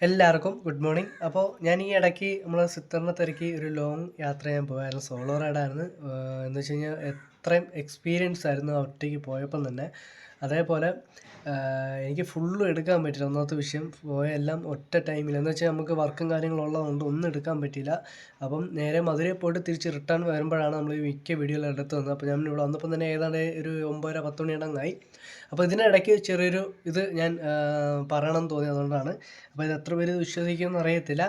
എല്ലാവർക്കും good morning. അപ്പോൾ ഞാൻ ഈ ഇടയ്ക്ക് നമ്മൾ സിത്തറിനെ തിരക്കി ഒരു ലോങ് യാത്ര ചെയ്യാൻ പോയായിരുന്നു. സോളോ റൈഡായിരുന്നു. എന്ന് വെച്ച് കഴിഞ്ഞാൽ എത്രയും എക്സ്പീരിയൻസ് ആയിരുന്നു ഒറ്റയ്ക്ക് പോയപ്പം തന്നെ. അതേപോലെ എനിക്ക് ഫുള്ളും എടുക്കാൻ പറ്റില്ല. ഒന്നാമത്തെ വിഷയം പോയ എല്ലാം ഒറ്റ ടൈമിൽ എന്ന് വെച്ചാൽ നമുക്ക് വർക്കും കാര്യങ്ങളുള്ളതുകൊണ്ട് ഒന്നും എടുക്കാൻ പറ്റിയില്ല. അപ്പം നേരെ മധുരയിൽ പോയിട്ട് തിരിച്ച് റിട്ടേൺ വരുമ്പോഴാണ് നമ്മൾ ഈ മിക്ക വീഡിയോകൾ എടുത്ത് വന്നത്. അപ്പോൾ ഞാൻ ഇവിടെ വന്നപ്പം തന്നെ ഏതാണ്ട് ഒരു 9:30-10 മണിയടങ്ങായി. അപ്പോൾ ഇതിനിടയ്ക്ക് ചെറിയൊരു ഇത് ഞാൻ പറയണമെന്ന് തോന്നി, അതുകൊണ്ടാണ്. അപ്പോൾ ഇത് എത്ര പേര് വിശ്വസിക്കുമെന്ന് അറിയത്തില്ല.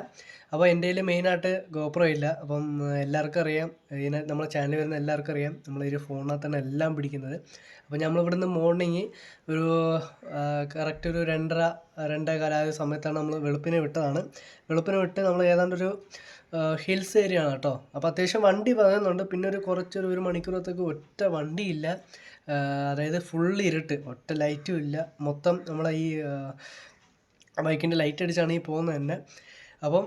അപ്പോൾ എൻ്റെ കയ്യിൽ മെയിനായിട്ട് ഗോപ്രോ ഇല്ല. അപ്പം എല്ലാവർക്കും അറിയാം, ഇതിനെ നമ്മളെ ചാനലിൽ വരുന്ന എല്ലാവർക്കും അറിയാം, നമ്മളൊരു ഫോണിനകത്താണ് എല്ലാം പിടിക്കുന്നത്. അപ്പോൾ നമ്മളിവിടുന്ന് മോർണിംഗ് ഒരു കറക്റ്റ് ഒരു 2:30-2:15 സമയത്താണ് നമ്മൾ വെളുപ്പിനെ വിട്ടതാണ്. വെളുപ്പിനെ വിട്ട് നമ്മൾ ഏതാണ്ടൊരു ഹിൽസ് ഏരിയ ആണ് കേട്ടോ. അപ്പോൾ അത്യാവശ്യം വണ്ടി പറയുന്നുണ്ട്. പിന്നെ ഒരു മണിക്കൂറത്തേക്ക് ഒറ്റ വണ്ടിയില്ല. അതായത് ഫുള്ള് ഇരുട്ട്, ഒറ്റ ലൈറ്റും ഇല്ല. മൊത്തം നമ്മളെ ഈ ബൈക്കിൻ്റെ ലൈറ്റ് അടിച്ചാണ് ഈ പോകുന്നത് തന്നെ. അപ്പം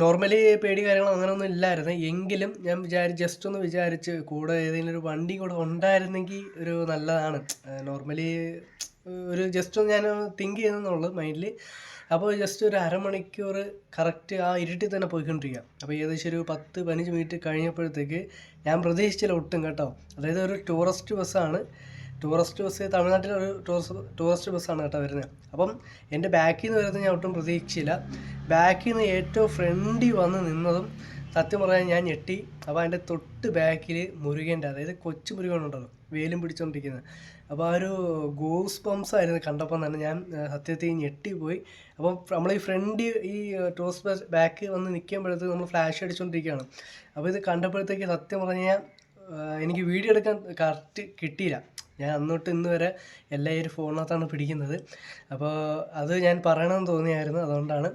നോർമലി പേടി കാര്യങ്ങളോ അങ്ങനെയൊന്നും ഇല്ലായിരുന്നു. എങ്കിലും ഞാൻ ജസ്റ്റ് ഒന്ന് വിചാരിച്ച് കൂടെ ഏതെങ്കിലും ഒരു വണ്ടി കൂടെ ഉണ്ടായിരുന്നെങ്കിൽ ഒരു നല്ലതാണ്. നോർമലി ഒരു ജസ്റ്റ് ഒന്ന് ഞാൻ തിങ്ക് ചെയ്യുന്നുള്ളൂ മൈൻഡിൽ. അപ്പോൾ ജസ്റ്റ് ഒരു അരമണിക്കൂർ കറക്റ്റ് ആ ഇരുട്ടിൽ തന്നെ പോയിക്കൊണ്ടിരിക്കുക. അപ്പോൾ ഏകദേശം ഒരു 10-15 മിനിറ്റ് കഴിഞ്ഞപ്പോഴത്തേക്ക് ഞാൻ പ്രതീക്ഷിച്ചില്ല ഒട്ടും കേട്ടോ. അതായത് ഒരു ടൂറിസ്റ്റ് ബസ്സാണ്. ടൂറിസ്റ്റ് ബസ് തമിഴ്നാട്ടിലെ ഒരു ടൂറിസ്റ്റ് ബസ്സാണ് കേട്ടോ വരുന്നത്. അപ്പം എൻ്റെ ബാക്കിൽ നിന്ന് വരുന്നത് ഞാൻ ഒട്ടും പ്രതീക്ഷിച്ചില്ല. ബാക്കിൽ നിന്ന് ഏറ്റവും ഫ്രണ്ടിൽ വന്ന് നിന്നതും സത്യം പറയാൻ ഞാൻ ഞെട്ടി. അപ്പോൾ അതിൻ്റെ തൊട്ട് ബാക്കിൽ മുരുകൻ്റെ, അതായത് കൊച്ചു മുരുകനുണ്ടല്ലോ വേലും പിടിച്ചുകൊണ്ടിരിക്കുന്നത്. അപ്പോൾ ആ ഒരു ഗൂസ് ബംസ് ആയിരുന്നു കണ്ടപ്പം തന്നെ. ഞാൻ സത്യത്തിൽ ഞെട്ടിപ്പോയി. അപ്പം നമ്മൾ ഈ ഫ്രണ്ട് ഈ ടൂറിസ്റ്റ് ബസ് ബാക്ക് വന്ന് നിൽക്കുമ്പോഴത്തേക്ക് നമ്മൾ ഫ്ലാഷ് അടിച്ചുകൊണ്ടിരിക്കുകയാണ്. അപ്പോൾ ഇത് കണ്ടപ്പോഴത്തേക്ക് സത്യം പറഞ്ഞാൽ എനിക്ക് വീഡിയോ എടുക്കാൻ കറക്റ്റ് കിട്ടിയില്ല. ഞാൻ അന്നോട്ട് ഇന്ന് വരെ എല്ലാവരും ഫോണിനകത്താണ് പിടിക്കുന്നത്. അപ്പോൾ അത് ഞാൻ പറയണമെന്ന് തോന്നിയായിരുന്നു, അതുകൊണ്ടാണ്.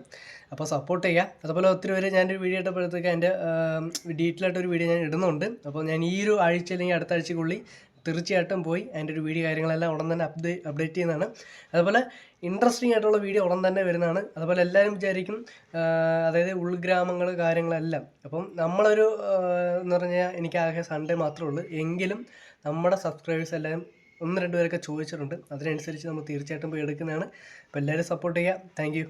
അപ്പോൾ സപ്പോർട്ട് ചെയ്യുക. അതുപോലെ ഒത്തിരി പേര് ഞാനൊരു വീഡിയോ ഇട്ടപ്പോഴത്തേക്ക് അതിൻ്റെ ഡീറ്റെയിൽ ആയിട്ടൊരു വീഡിയോ ഞാൻ ഇടുന്നുണ്ട്. അപ്പോൾ ഞാൻ ഈ ഒരു ആഴ്ച അല്ലെങ്കിൽ അടുത്ത ആഴ്ചക്കുള്ളിൽ തീർച്ചയായിട്ടും പോയി അതിൻ്റെ ഒരു വീഡിയോ കാര്യങ്ങളെല്ലാം ഉടൻ തന്നെ അപ്ഡേറ്റ് ചെയ്യുന്നതാണ്. അതുപോലെ ഇൻട്രസ്റ്റിംഗ് ആയിട്ടുള്ള വീഡിയോ ഉടൻ തന്നെ വരുന്നതാണ്. അതുപോലെ എല്ലാവരും വിചാരിക്കും അതായത് ഉൾഗ്രാമങ്ങൾ കാര്യങ്ങളെല്ലാം. അപ്പം നമ്മളൊരു എന്ന് പറഞ്ഞാൽ എനിക്കാകെ സൺഡേ മാത്രമേ ഉള്ളൂ. എങ്കിലും നമ്മുടെ സബ്സ്ക്രൈബേഴ്സ് എല്ലാവരും 1-2 പേരൊക്കെ ചോദിച്ചിട്ടുണ്ട്. അതിനനുസരിച്ച് നമ്മൾ തീർച്ചയായിട്ടും പോയി എടുക്കുന്നതാണ്. അപ്പോൾ എല്ലാവരും സപ്പോർട്ട് ചെയ്യുക. Thank you.